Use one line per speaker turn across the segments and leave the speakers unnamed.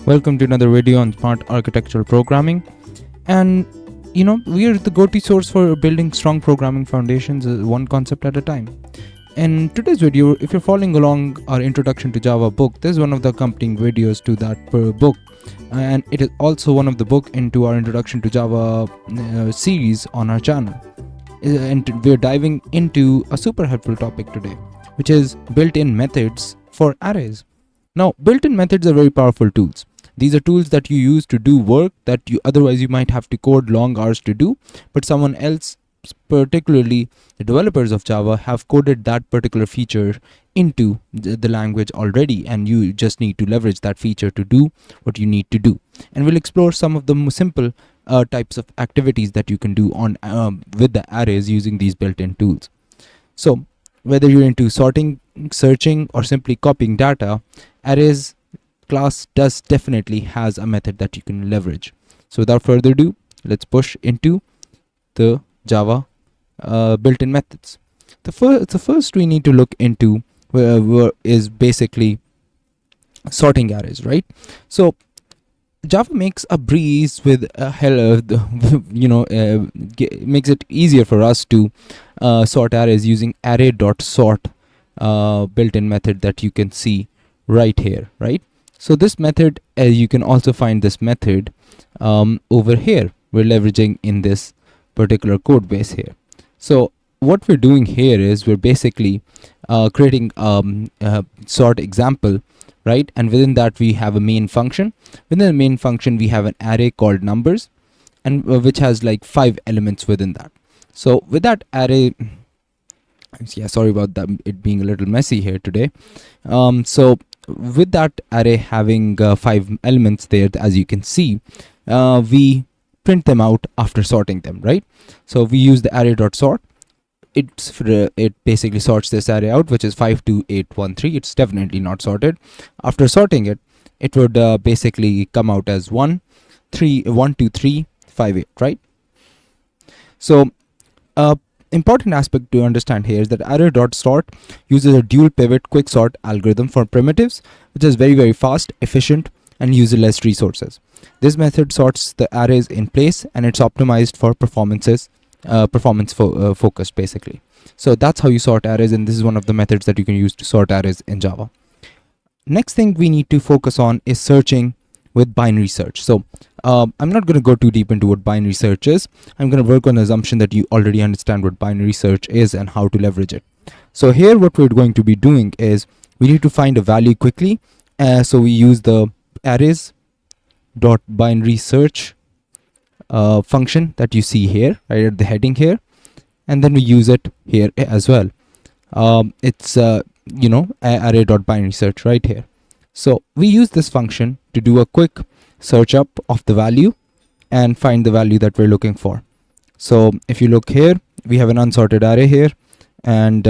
Welcome to another video on smart architectural programming. And we are the go-to source for building strong programming foundations, one concept at a time. In today's video, if you're following along our introduction to Java book, this is one of the accompanying videos to that book, and it is also one of the book into our introduction to Java series on our channel. And we're diving into a super helpful topic today, which is built-in methods for arrays. Now, built-in methods are very powerful tools. These are tools that you use to do work that otherwise you might have to code long hours to do, but someone else, particularly the developers of Java, have coded that particular feature into the language already, and you just need to leverage that feature to do what you need to do. And we'll explore some of the simple types of activities that you can do on with the arrays using these built-in tools. So whether you're into sorting, searching, or simply copying data, arrays class definitely has a method that you can leverage. So without further ado, let's push into the Java built-in methods. The first we need to look into is basically sorting arrays, right? So Java makes a breeze with makes it easier for us to sort arrays using array.sort built-in method that you can see right here, right? So this method, you can also find this method over here. We're leveraging in this particular code base here. So what we're doing here is we're basically creating a sort example, right? And within that we have a main function. Within the main function we have an array called numbers, and which has like 5 elements within that. So with that array, yeah, sorry about that, it being a little messy here today. So with that array having 5 elements there, as you can see, we print them out after sorting them, right? So we use the array.sort. It basically sorts this array out, which is 52813. It's definitely not sorted. After sorting it, it would basically come out as 1 2 3 5 8, right? So important aspect to understand here is that array.sort uses a dual pivot quick sort algorithm for primitives, which is very fast, efficient, and uses less resources. This method sorts the arrays in place, and it's optimized for performance focused basically. So that's how you sort arrays, and this is one of the methods that you can use to sort arrays in Java. Next thing we need to focus on is searching with binary search. So I'm not going to go too deep into what binary search is. I'm going to work on the assumption that you already understand what binary search is and how to leverage it. So here what we're going to be doing is we need to find a value quickly. So we use the arrays.binary search function that you see here, right at the heading here, and then we use it here as well. It's array.binary search right here. So we use this function to do a quick search up of the value and find the value that we're looking for. So if you look here, we have an unsorted array here, and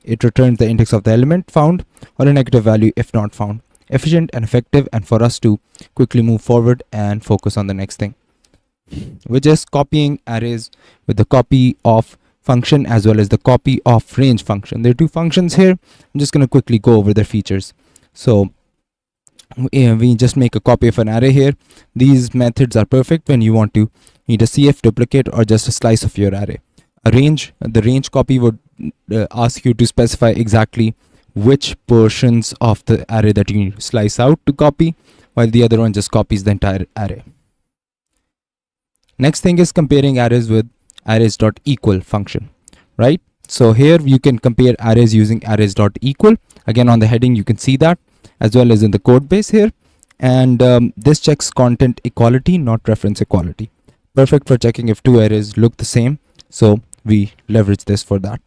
it returns the index of the element found or a negative value if not found. Efficient and effective, and for us to quickly move forward and focus on the next thing. We're just copying arrays with the copy of function as well as the copy of range function. There are 2 functions here. I'm just going to quickly go over their features. So we just make a copy of an array here. These methods are perfect when you want to need a CF duplicate or just a slice of your array. The range copy would ask you to specify exactly which portions of the array that you need to slice out to copy, while the other one just copies the entire array. Next thing is comparing arrays with arrays.equal function, right? So here you can compare arrays using arrays.equal. Again, on the heading you can see that, as well as in the code base here, and this checks content equality, not reference equality. Perfect for checking if 2 arrays look the same, so we leverage this for that.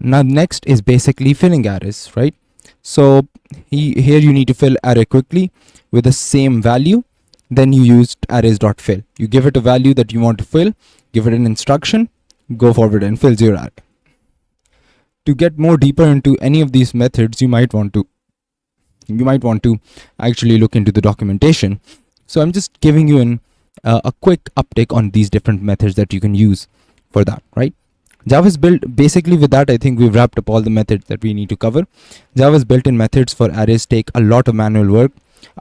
Now next is basically filling arrays, right? So here you need to fill array quickly with the same value. Then you use arrays.fill. You give it a value that you want to fill, give it an instruction, go forward and fills your array. To get more deeper into any of these methods, you might want to actually look into the documentation. So I'm just giving you a quick update on these different methods that you can use for that, right? Java's built, basically with that, I think we've wrapped up all the methods that we need to cover. Java's built-in methods for arrays take a lot of manual work,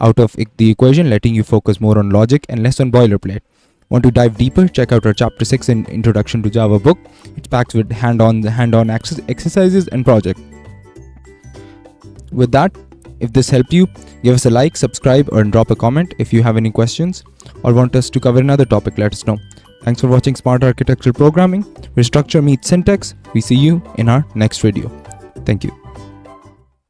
out of the equation, letting you focus more on logic and less on boilerplate. Want to dive deeper? Check out our Chapter 6 in Introduction to Java book. It's packed with hand-on exercises and projects. With that, if this helped you, give us a like, subscribe, or drop a comment. If you have any questions or want us to cover another topic, let us know. Thanks for watching Smart Architectural Programming, where structure meets syntax. We see you in our next video. Thank you.